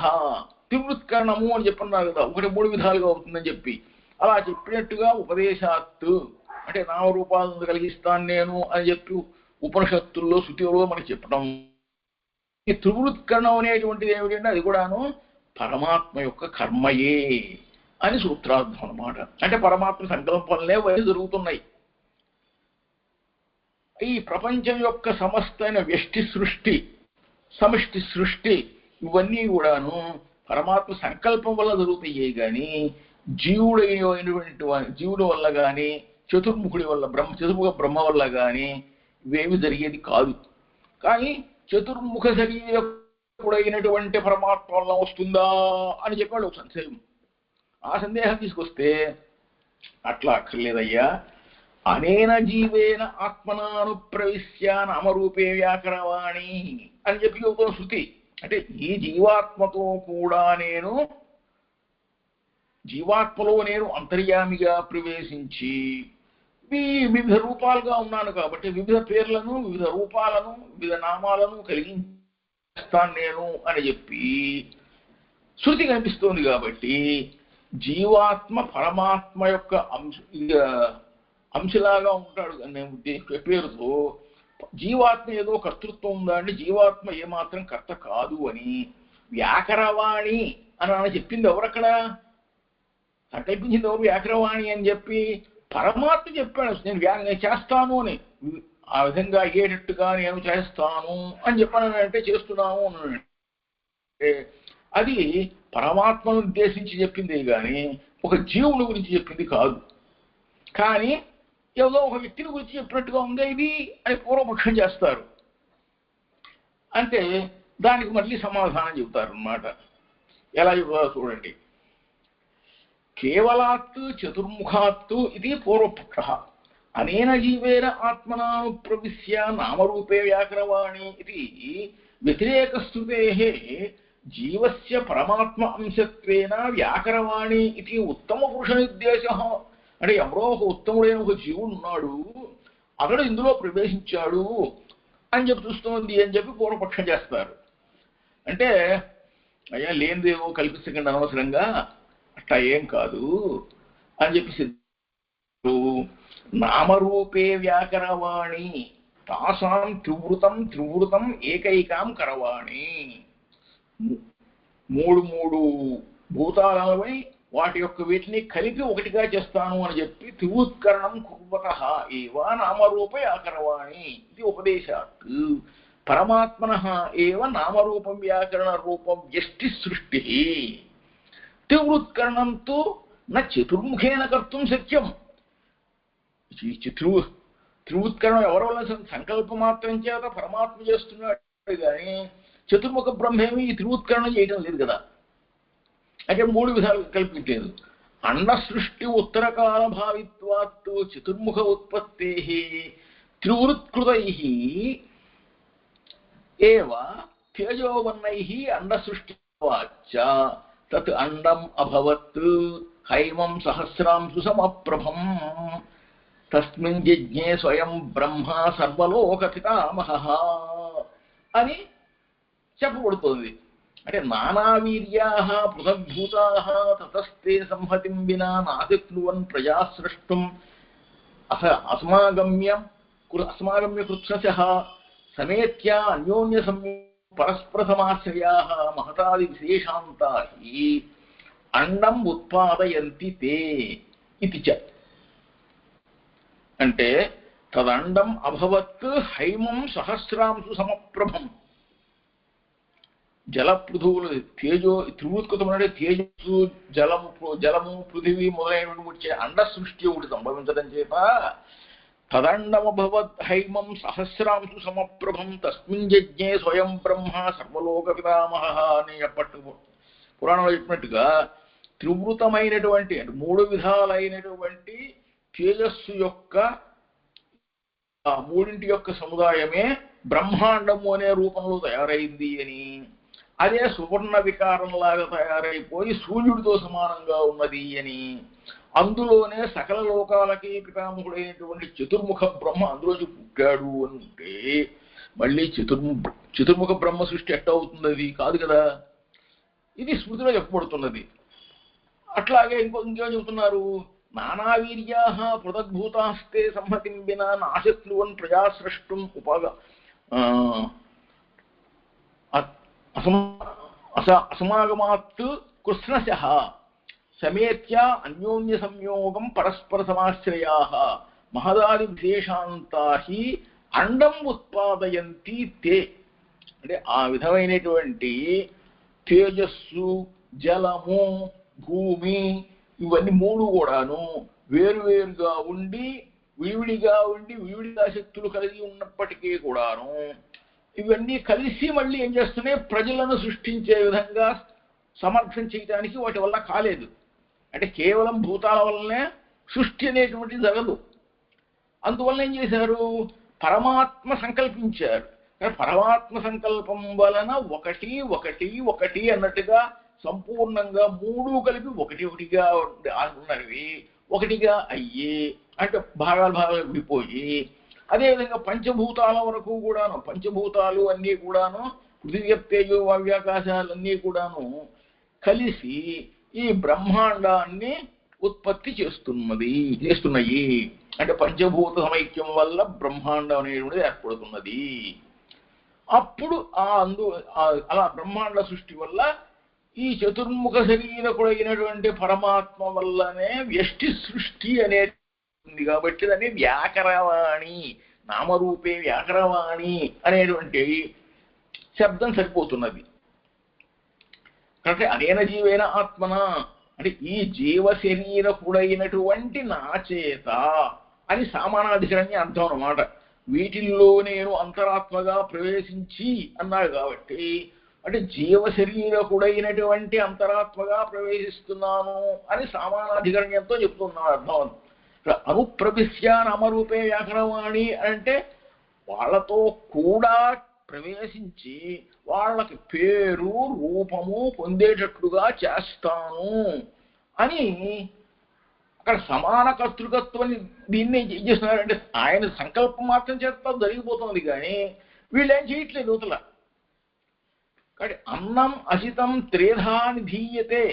త్రివృత్కరణము అని చెప్పన్నారు కదా, 3 విధాలుగా అవుతుందని చెప్పి అలా చెప్పినట్టుగా ఉపదేశాత్తు అంటే నామరూపాలను కలిగిస్తాను నేను అని చెప్పి ఉపనిషత్తుల్లో శృతిలో మనకి చెప్పడం. ఈ త్రివృత్కరణం అనేటువంటిది ఏమిటంటే అది కూడాను పరమాత్మ యొక్క కర్మయే అని సూత్రార్థం అన్నమాట. అంటే పరమాత్మ సంకల్పంలే వయసు జరుగుతున్నాయి. ఈ ప్రపంచం యొక్క సమస్తైన వ్యష్టి సృష్టి, సమిష్టి సృష్టి ఇవన్నీ కూడాను పరమాత్మ సంకల్పం వల్ల జరుగుతాయి. కానీ జీవుడు వల్ల కానీ చతుర్ముఖుడి వల్ల చతుర్ముఖ బ్రహ్మ వల్ల కానీ ఇవేమి జరిగేది కాదు. కానీ చతుర్ముఖ శరీరకుడైనటువంటి పరమాత్మ వల్ల వస్తుందా అని చెప్పాడు ఒక సందేహం. ఆ సందేహం తీసుకొస్తే అట్లా అక్కర్లేదయ్యా, అనేన జీవేన ఆత్మనాను ప్రవిశ్య నామరూపే వ్యాకరవాణి అని చెప్పి చెబుతున్న శృతి. అంటే ఈ జీవాత్మతో కూడా జీవాత్మలో నేను అంతర్యామిగా ప్రవేశించి వివిధ రూపాలుగా ఉన్నాను కాబట్టి వివిధ పేర్లను, వివిధ రూపాలను, వివిధ నామాలను కలిగిస్తాను నేను అని చెప్పి శృతి కనిపిస్తోంది. కాబట్టి జీవాత్మ పరమాత్మ యొక్క అంశలాగా ఉంటాడు అనే పేరుతో జీవాత్మ ఏదో కర్తృత్వం ఉందా అంటే జీవాత్మ ఏమాత్రం కర్త కాదు అని వ్యాకరవాణి అని చెప్పింది ఎవరక్కడ? సంకల్పించింది ఎవరు? వ్యాకరవాణి అని చెప్పి పరమాత్మ చెప్పాడు, నేను చేస్తాను అని. ఆ విధంగా అయ్యేటట్టుగా నేను చేస్తాను అని చెప్పానంటే చేస్తున్నాను అని. అది పరమాత్మను ఉద్దేశించి చెప్పింది కానీ ఒక జీవుని గురించి చెప్పింది కాదు. కానీ ఏదో ఒక వ్యక్తిని గురించి చెప్పినట్టుగా ఉందా ఇది అని పూర్వపక్షం చేస్తారు. అంటే దానికి మళ్ళీ సమాధానం చెబుతారు అన్నమాట. ఎలా చెబుతారో చూడండి. కేవలాత్ చతుర్ముఖాత్ ఇది పూర్వపక్ష. అనేన జీవేన ఆత్మనాను ప్రవిశ్య నామరూపే వ్యాకరవాణి ఇది వ్యతిరేకస్తుతే జీవస్య పరమాత్మ అంశత్వేన వ్యాకరవాణి ఇది ఉత్తమ పురుష నిర్దేశ. అంటే ఎవరో ఒక ఉత్తముడైన ఒక జీవుడు ఉన్నాడు, అతడు ఇందులో ప్రవేశించాడు అని చెప్పి చూస్తోంది అని చెప్పి పూర్వపక్షం చేస్తారు. అంటే అయ్యా లేనిదేవో కల్పించకండి అనవసరంగా, అట్లా ఏం కాదు అని చెప్పి నామరూపే వ్యాకరవాణి తాసాం త్రివృతం ఏకైకాం కరవాణి. మూడు భూతాలపై వాటి యొక్క వీటిని కలిపి ఒకటిగా చేస్తాను అని చెప్పి త్రివృత్కరణం కుర్వతః ఏవ నామరూప వ్యాకరవాణి ఇది ఉపదేశాత్. పరమాత్మనః ఏవ నామరూపం వ్యాకరణ రూపం వ్యష్టి సృష్టి. త్రివృత్కరణం తు న చతుర్ముఖేన కర్తుం శక్యం. త్రివృత్కరణం ఎవరి వల్ల? సంకల్ప మాత్రం చేత పరమాత్మ చేస్తున్నాడు కానీ చతుర్ముఖ బ్రహ్మేమి ఈ త్రివృత్కరణం చేయడం లేదు కదా. అంటే మూడు విధాలు కల్పించలేదు. అండ సృష్టి ఉత్తరకాల భావిత్వాత్తు చతుర్ముఖ ఉత్పత్తే త్రివృత్కృతై ఏవ తేజోవర్ణై అండ సృష్టివాచ తత్ అండం అభవత్ హైమం సహస్రాంశు సమప్రభం తస్మిన్ యజ్ఞే స్వయం బ్రహ్మ సర్వలోక పితామహః అని చెప్పబడుతోంది. అంటే నానావీర్యాః పృథగ్భూతాః తతస్తే సంహతిం వినా నాశక్నువన్ ప్రజాస్రష్టం అస్మాగమ్య కృత్స్నశః సమేత్య అన్యోన్య పరస్పర సమాశ్రయాః మహతాది విశేషాంతాః అండం ఉత్పాదయంతి తే ఇతి చ. అంటే తదండం అభవత్ హైమం సహస్రాంశు సమప్రభం. జలపృథువులు త్రివృత్కృతమైన తేజస్సు జలము పృథివీ మొదలైనటువంటి అండ సృష్టి ఒకటి సంభవించడం చేత తదండమభవత్ హైమం సహస్రాంశు సమప్రభం తస్మిన్ యజ్ఞే స్వయం బ్రహ్మ సర్వలోక పితామహః అని ఎప్పటి పురాణంలో చెప్పినట్టుగా త్రివృతమైనటువంటి అంటే మూడు విధాలైనటువంటి తేజస్సు యొక్క మూడింటి యొక్క సముదాయమే బ్రహ్మాండము అనే రూపంలో తయారైంది అని, అదే సువర్ణ వికారంలాగా తయారైపోయి సూర్యుడితో సమానంగా ఉన్నది అని, అందులోనే సకల లోకాలకి పితామహుడైనటువంటి చతుర్ముఖ బ్రహ్మ అందులోంచి పుట్టాడు అంటే మళ్ళీ చతుర్ముఖ బ్రహ్మ సృష్టి ఎట్ట అవుతుంది? అది కాదు కదా. ఇది స్మృతిలో చెప్పబడుతున్నది. అట్లాగే ఇంకేం చెబుతున్నారు? నానావీర్యాః పృథగ్భూతాస్తే సంహతిం వినా నాశక్నువన్ ప్రజాస్రష్టం అసమాగమాత్ కృత్స్నశః సమేత్య అన్యోన్య సంయోగం పరస్పర సమాశ్రయాః మహదాది విశేషాంతాః అండం ఉత్పాదయంతి తే. అంటే ఆ విధమైనటువంటి తేజస్సు, జలము, భూమి ఇవన్నీ మూడు కూడాను వేరువేరుగా ఉండి విడివిడిగా శక్తులు కలిగి ఉన్నప్పటికీ కూడాను ఇవన్నీ కలిసి మళ్ళీ ఏం చేస్తున్నాయి, ప్రజలను సృష్టించే విధంగా సమర్థం చేయడానికి వాటి వల్ల కాలేదు. అంటే కేవలం భూతాల వల్లనే సృష్టి అనేటువంటిది జరగదు. అందువల్ల ఏం చేశారు, పరమాత్మ సంకల్పించారు. పరమాత్మ సంకల్పం వలన ఒకటి ఒకటి ఒకటి అన్నట్టుగా సంపూర్ణంగా మూడు కలిపి ఒకటి ఒకటిగా ఉన్నవి ఒకటిగా అయ్యి, అంటే భాగాలు విడిపోయి, అదేవిధంగా పంచభూతాల వరకు కూడాను, పంచభూతాలు అన్నీ కూడాను, పృథివీ తేజో వావ్యాకాశాలన్నీ కూడాను కలిసి ఈ బ్రహ్మాండాన్ని ఉత్పత్తి చేస్తున్నాయి. అంటే పంచభూత సమైక్యం వల్ల బ్రహ్మాండం అనేటువంటిది ఏర్పడుతున్నది. అప్పుడు అలా బ్రహ్మాండ సృష్టి వల్ల ఈ చతుర్ముఖ శరీరకుడైనటువంటి పరమాత్మ వల్లనే వ్యష్టి సృష్టి అనేది ఉంది. కాబట్టి దాన్ని వ్యాకరవాణి, నామరూపే వ్యాకరవాణి అనేటువంటి శబ్దం సరిపోతున్నది. కాబట్టి అనేన జీవేన ఆత్మన అంటే ఈ జీవ శరీరకుడైనటువంటి నా చేత అని సామానాధికరణ్య అర్థం అన్నమాట. వీటిల్లో నేను అంతరాత్మగా ప్రవేశించి అన్నాడు. కాబట్టి అంటే జీవ శరీరకుడైనటువంటి అంతరాత్మగా ప్రవేశిస్తున్నాను అని సామానాధికరణ్యంతో చెప్తున్నాను అర్థం. అనుప్రవిశ్య నామరూపే వ్యాకరవాణి అంటే వాళ్ళతో కూడా ప్రవేశించి వాళ్ళకి పేరు రూపము పొందేటట్లుగా చేస్తాను అని అక్కడ సమాన కర్తృకత్వం దీన్ని ఏం చేస్తున్నారంటే ఆయన సంకల్పం మాత్రం చేస్తా జరిగిపోతుంది, కానీ వీళ్ళేం చేయట్లేదు యువతల. కాబట్టి అన్నం అసితం త్రేధాని ధీయతే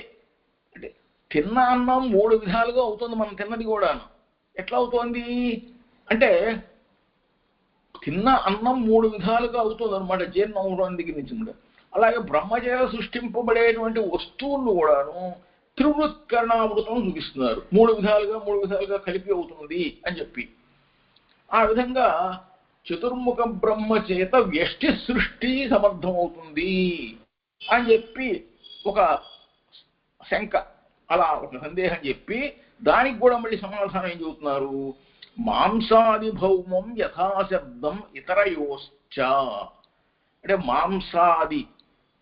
అంటే తిన్న అన్నం మూడు విధాలుగా అవుతుంది. మనం తిన్నది కూడా ఎట్లా అవుతోంది అంటే తిన్న అన్నం మూడు విధాలుగా అవుతుంది అనమాట, జీర్ణం అవడం దగ్గర నుంచి. అలాగే బ్రహ్మచేత సృష్టింపబడేటువంటి వస్తువులను కూడాను త్రివృత్కరణామృతం చూపిస్తున్నారు. మూడు విధాలుగా కలిపి అవుతున్నది అని చెప్పి. ఆ విధంగా చతుర్ముఖ బ్రహ్మ చేత వ్యష్టి సృష్టి సమర్థమవుతుంది అని చెప్పి ఒక శంక, అలా ఒక సందేహం చెప్పి దానికి కూడా మళ్ళీ సమాధానం ఏం చెబుతున్నారు, మాంసాది భౌమం యథాశబ్దం ఇతరయోశ్చ అంటే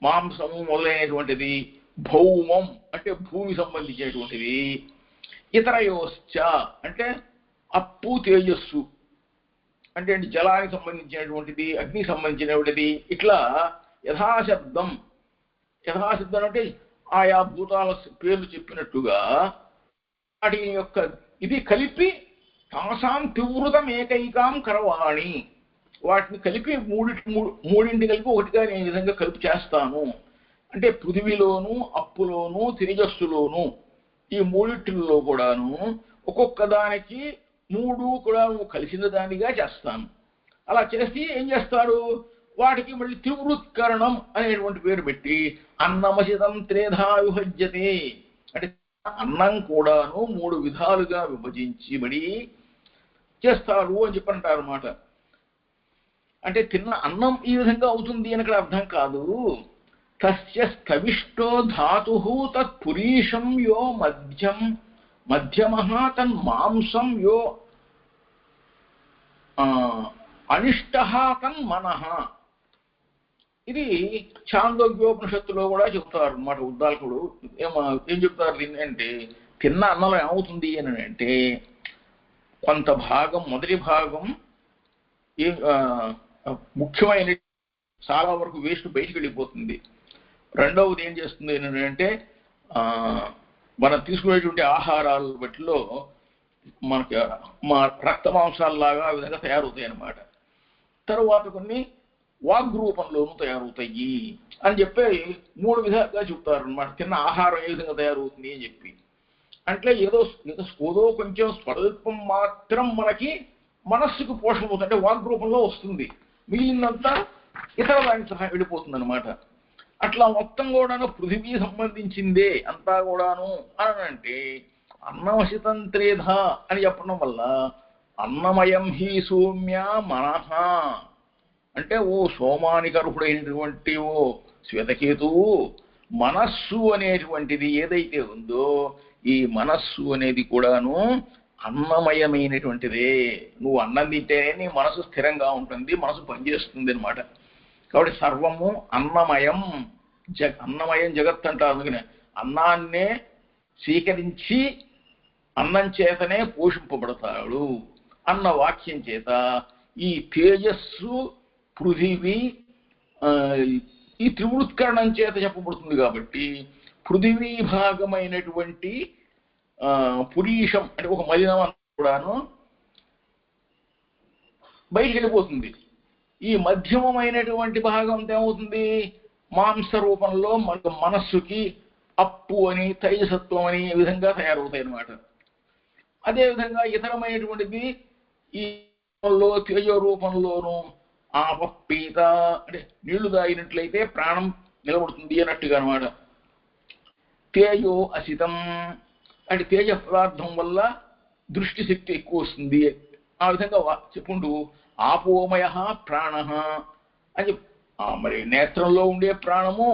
మాంసము మొదలైనటువంటిది, భౌమం అంటే భూమి సంబంధించినటువంటిది, ఇతరయోశ్చ అంటే అప్పు తేజస్సు అంటే జలానికి సంబంధించినటువంటిది, అగ్నికి సంబంధించినటువంటిది, ఇట్లా యథాశబ్దం అంటే ఆయా భూతాల పేర్లు చెప్పినట్టుగా వాటి యొక్క ఇది కలిపి తాసాం తీవ్రతం ఏకైకాం కరవాణి వాటిని కలిపి మూడింటి కలిపి ఒకటిగా నేను ఈ విధంగా కలిపి చేస్తాను. అంటే పృథివీలోను అప్పులోను తేజస్సులోను ఈ మూడింటిలో కూడాను ఒక్కొక్క దానికి మూడు కూడా కలిసిన దానిగా చేస్తాను. అలా చేసి ఏం చేస్తారు, వాటికి మళ్ళీ త్రివృత్కరణం అనేటువంటి పేరు పెట్టి అన్నమసితం త్రేధా విభజ్యతే అంటే అన్నం కూడాను మూడు విధాలుగా విభజించి మడి చేస్తారు అని చెప్పంటారు అన్నమాట. అంటే తిన్న అన్నం ఈ విధంగా అవుతుంది అని అక్కడ అర్థం కాదు. తస్య స్థవిష్టో ధాతు తత్పురీషం యో మధ్యమః తన్మాంసం యో అనిష్టః తన్మనః. ఇది ఛాందోగ్యోపనిషత్తులో కూడా చెప్తారు అన్నమాట. ఉద్దాలకుడు ఏం చెప్తారు దీన్ని అంటే, తిన్న అన్నంలో ఏమవుతుంది అని అంటే కొంత భాగం, మొదటి భాగం ముఖ్యమైన చాలా వరకు వేస్ట్ బయటికి వెళ్ళిపోతుంది. రెండవది ఏం చేస్తుంది ఏంటంటే మనం తీసుకునేటువంటి ఆహారాల బట్టిలో మనకి మా రక్త మాంసాలలాగా ఆ విధంగా తయారవుతాయి అన్నమాట. తరువాత కొన్ని వాగ్రూపంలోనూ తయారవుతాయి అని చెప్పి మూడు విధాలుగా చెప్తారు అన్నమాట. తిన్న ఆహారం ఏ విధంగా తయారవుతుంది అని చెప్పి. అంటే ఏదో కొంచెం స్వల్పం మాత్రం మనకి మనస్సుకు పోషణ అవుతుంది, అంటే వాగ్రూపంలో వస్తుంది, మిగిలినంతా ఇతర దానికి సహా వెళ్ళిపోతుంది అనమాట. అట్లా మొత్తం కూడాను పృథివీ సంబంధించిందే అంతా కూడాను అని అంటే అన్నమసితం త్రేధ అని చెప్పడం వల్ల అన్నమయం హి సౌమ్య మనః అంటే ఓ సోమానికరుడైనటువంటి ఓ శ్వేతకేతువు, మనస్సు అనేటువంటిది ఏదైతే ఉందో ఈ మనస్సు అనేది కూడాను అన్నమయమైనటువంటిదే. నువ్వు అన్నం తింటేనే నీ మనసు స్థిరంగా ఉంటుంది, మనసు పనిచేస్తుంది అనమాట. కాబట్టి సర్వము అన్నమయం. అన్నమయం జగత్ అంటారు. అందుకనే అన్నాన్నే స్వీకరించి అన్నం చేతనే పోషింపబడతాడు అన్న వాక్యం చేత ఈ తేజస్సు, పృథివీ ఈ త్రివృత్కరణం చేత చెప్పబడుతుంది. కాబట్టి పృథివీ భాగమైనటువంటి పురీషం అంటే ఒక మలినం కూడాను బయటికి వెళ్ళిపోతుంది. ఈ మధ్యమమైనటువంటి భాగం ఏమవుతుంది? మాంస రూపంలో మనస్సుకి అప్పు అని, తైజసత్వం అని ఈ విధంగా తయారవుతాయి అన్నమాట. అదేవిధంగా ఇతరమైనటువంటిది ఈ తేజో రూపంలోనూ ఆపపీత అంటే నీళ్లు తాగినట్లయితే ప్రాణం నిలబడుతుంది అన్నట్టుగా అనమాట. తేజో అసితం అంటే తేజ పదార్థం వల్ల దృష్టి శక్తి ఎక్కువ వస్తుంది. ఆ విధంగా చెప్పుకుంటూ ఆపోమయ ప్రాణ అని మరి నేత్రంలో ఉండే ప్రాణము,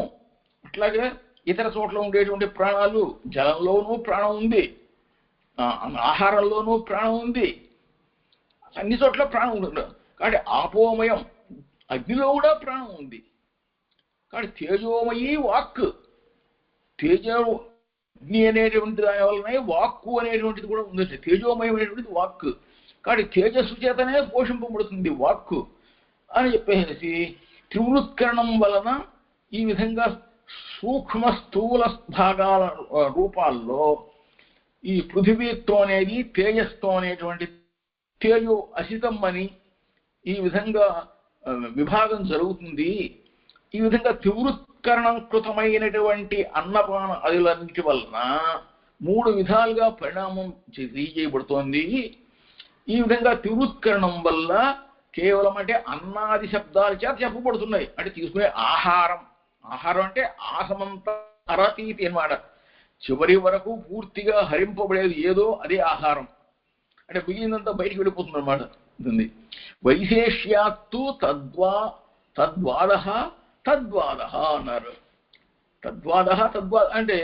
అట్లాగే ఇతర చోట్ల ఉండేటువంటి ప్రాణాలు, జలంలోనూ ప్రాణం ఉంది, ఆహారంలోనూ ప్రాణం ఉంది, అన్ని చోట్ల ప్రాణం ఉంటుంది. కాబట్టి ఆపోమయం అగ్నిలో కూడా ప్రాణం ఉంది. కాబట్టి తేజోమయీ వాక్, అగ్ని అనేటువంటి దాని వల్లనే వాక్కు అనేటువంటిది కూడా ఉంది. తేజోమయమైనటువంటిది వాక్కు. కాబట్టి తేజస్సు చేతనే పోషింపబడుతుంది వాక్కు అని చెప్పేసి త్రివృత్కరణం వలన ఈ విధంగా సూక్ష్మ స్థూల భాగాల రూపాల్లో ఈ పృథివీత్వం అనేది తేజస్త్వం అనేటువంటి తేజో అసితం అని ఈ విధంగా విభాగం జరుగుతుంది. ఈ విధంగా త్రివృత్కరణం కృతమైనటువంటి అన్నపాన అదులన్నిటి వలన 3 విధాలుగా పరిణామం చేయబడుతోంది. ఈ విధంగా త్రివృత్కరణం వల్ల కేవలం అంటే అన్నాది శబ్దాల చేత చెప్పబడుతున్నాయి. అంటే తీసుకునే ఆహారం అంటే ఆసమంతా అరతీతి అన్నమాట. చివరి వరకు పూర్తిగా హరింపబడేది ఏదో అదే ఆహారం. అంటే మిగిలినంతా బయటికి వెళ్ళిపోతుంది అనమాట. వైశేష్యాత్తు తద్వాద అన్నారు. తద్వాద అంటే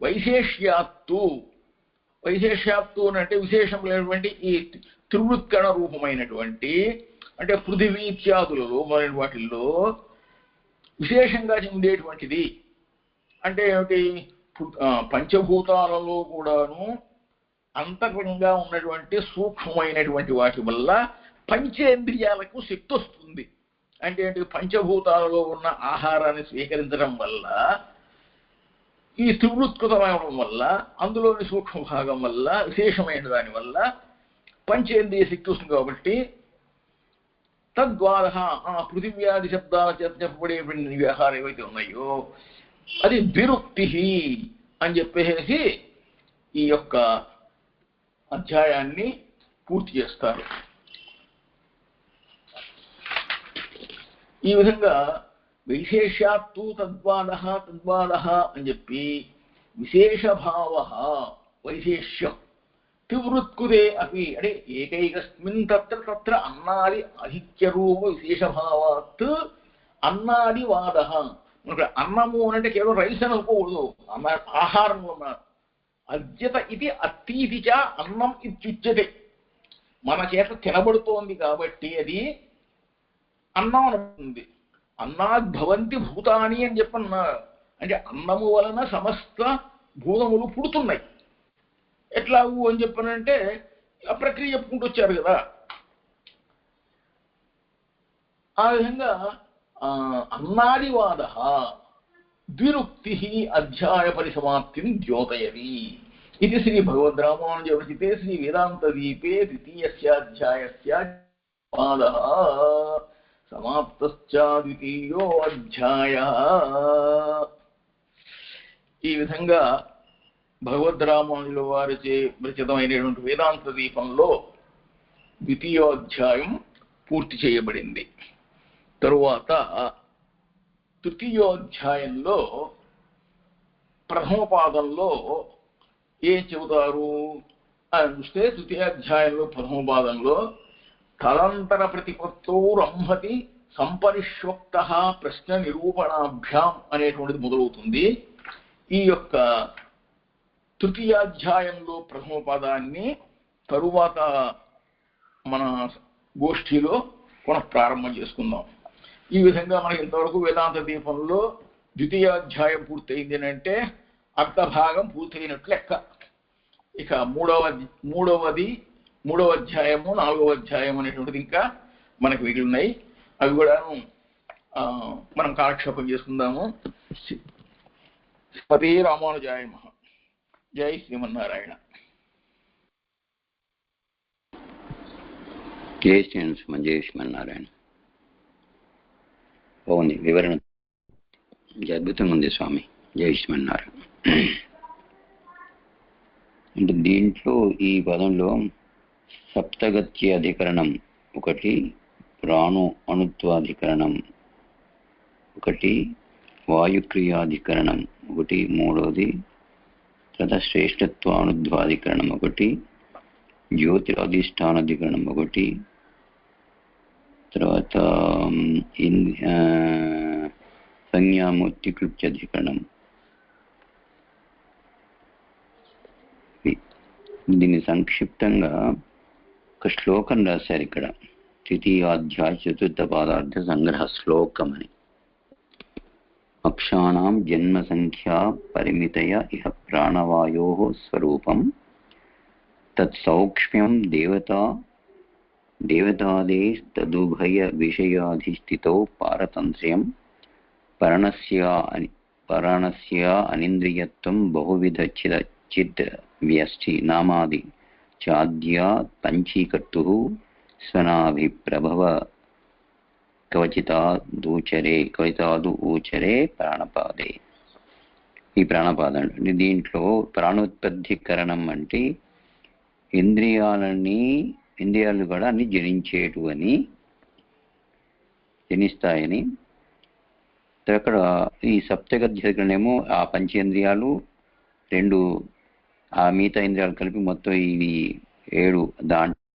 వైశేష్యాత్తు అంటే విశేషం లేనటువంటి ఈ త్రివృత్కరణ రూపమైనటువంటి అంటే పృథివీ ఇత్యాదులలో మొదలైన వాటిల్లో విశేషంగా చెందేటువంటిది అంటే ఏమిటి? పంచభూతాలలో కూడాను అంతరంగంగా ఉన్నటువంటి సూక్ష్మమైనటువంటి వాటి వల్ల పంచేంద్రియాలకు శక్తి వస్తుంది. అంటే పంచభూతాలలో ఉన్న ఆహారాన్ని స్వీకరించడం వల్ల ఈ త్రివృత్కృతమవడం వల్ల అందులోని సూక్ష్మ భాగం వల్ల విశేషమైన దాని వల్ల పంచేంద్రియ శక్తి వస్తుంది. కాబట్టి తద్వార ఆ పృథివ్యాది శబ్దాల చేత చెప్పబడేటువంటి వ్యవహారం ఏవైతే ఉన్నాయో అది ద్విరుక్తి అని చెప్పేసి ఈ యొక్క అధ్యాయాన్ని పూర్తి చేస్తారు. ఈ విధంగా విశేషాత్తు తద్వాద అని చెప్పి విశేషభావ వైశేష్యం తివృత్కుదే అపి అంటే ఏకైకస్మిన్ తత్ర అన్నాది అధిక్యరూప విశేషభావాత్ అన్నాదివాద. అన్నము అంటే కేవలం రైస్ అని అనుకోకూడదు, ఆహారం అద్యత ఇది అత్తీతి చ అన్నం ఇత్యుచ్యతే. మన చేత తినబడుతోంది కాబట్టి అది అన్నం అనుకుంది. అన్నాద్భవంతి భూతాని అని చెప్పన్నా అంటే అన్నము వలన సమస్త భూతములు పుడుతున్నాయి. ఎట్లాగు అని చెప్పనంటే ఆ ప్రక్రియ చెప్పుకుంటూ వచ్చారు కదా. ఆ విధంగా అన్నాదివాద ద్విరుక్తి అధ్యాయ పరిసమాప్తిని ద్యోతయతి. ఇది శ్రీ భగవద్రామానుజ విరచితే శ్రీ వేదాంతదీపే ద్వితీయస్యాధ్యాయస్య పాదః సమాప్తశ్చ ద్వితీయో అధ్యాయః. ఈ విధంగా భగవద్రామానుజుల వారిచే విరచితమైనటువంటి వేదాంత దీపంలో ద్వితీయోధ్యాయం పూర్తి చేయబడింది. తరువాత తృతీయోధ్యాయంలో ప్రథమ పాదంలో ఏం చెబుతారు అని చూస్తే తృతీయాధ్యాయంలో ప్రథమ పాదంలో తలంతర ప్రతిపత్తోరంహతి సంపరిష్వక్త ప్రశ్న నిరూపణాభ్యాం అనేటువంటిది మొదలవుతుంది. ఈ యొక్క తృతీయాధ్యాయంలో ప్రథమ పాదాన్ని తరువాత మన గోష్ఠిలో పునఃప్రారంభం చేసుకుందాం. ఈ విధంగా మనకి ఇంతవరకు వేదాంత దీపంలో ద్వితీయాధ్యాయం పూర్తయింది అంటే అర్ధభాగం పూర్తయినట్లు లెక్క. ఇక మూడవ అధ్యాయము 4వ అధ్యాయం అనేటువంటిది ఇంకా మనకు మిగిలినాయి. అవి కూడా మనం కాలక్షేపం చేసుకుందాము. శ్రీమతే రామానుజాయ నమః. జై శ్రీమన్నారాయణ. జై శ్రీమన్నారాయణ. బాగుంది వివరణ, అద్భుతంగా ఉంది స్వామి. జై శ్రీమన్నారాయణ. అంటే దీంట్లో ఈ పదంలో సప్తగత్యాధికరణం ఒకటి, ప్రాణు అణుత్వాధికరణం ఒకటి, వాయుక్రియాధికరణం ఒకటి, మూడవది తర్వాత శ్రేష్టత్వానుధ్వాధికరణం ఒకటి, జ్యోతిరాధిష్టానాధికరణం ఒకటి, తర్వాత సంజ్ఞామూర్తికృత్యాధికరణం. దీన్ని సంక్షిప్తంగా ఒక శ్లోకం రాశారు ఇక్కడ. తృతీయాధ్యాయ 4వ పాదార్థ సంగ్రహ శ్లోకం అని. అక్షాణం జన్మ సంఖ్యా పరిమితయ ఇహ ప్రాణవాయో స్వరూపం తత్సౌక్ష్మ్యం దేవతాదే తదుభయ విషయాధిష్ఠితో పారతంత్ర్యం పరణస్య అనింద్రియత్వం బహువిధ చిద్ వ్యష్టి నామాది చాద్యా పంచీకర్తు స్వనాభిప్రభవ కవచితాదు ఊచరే ప్రాణపాదే. ఈ ప్రాణపాదం అంటే దీంట్లో ప్రాణోత్పత్తికరణం అంటే ఇంద్రియాలు కూడా అన్ని జనిస్తాయని. అక్కడ ఈ సప్తగత్యాధికరణేమో ఆ పంచేంద్రియాలు 2, ఆ మిగతా ఇంద్రియాలు కలిపి మొత్తం ఇవి 7. దాంట్లో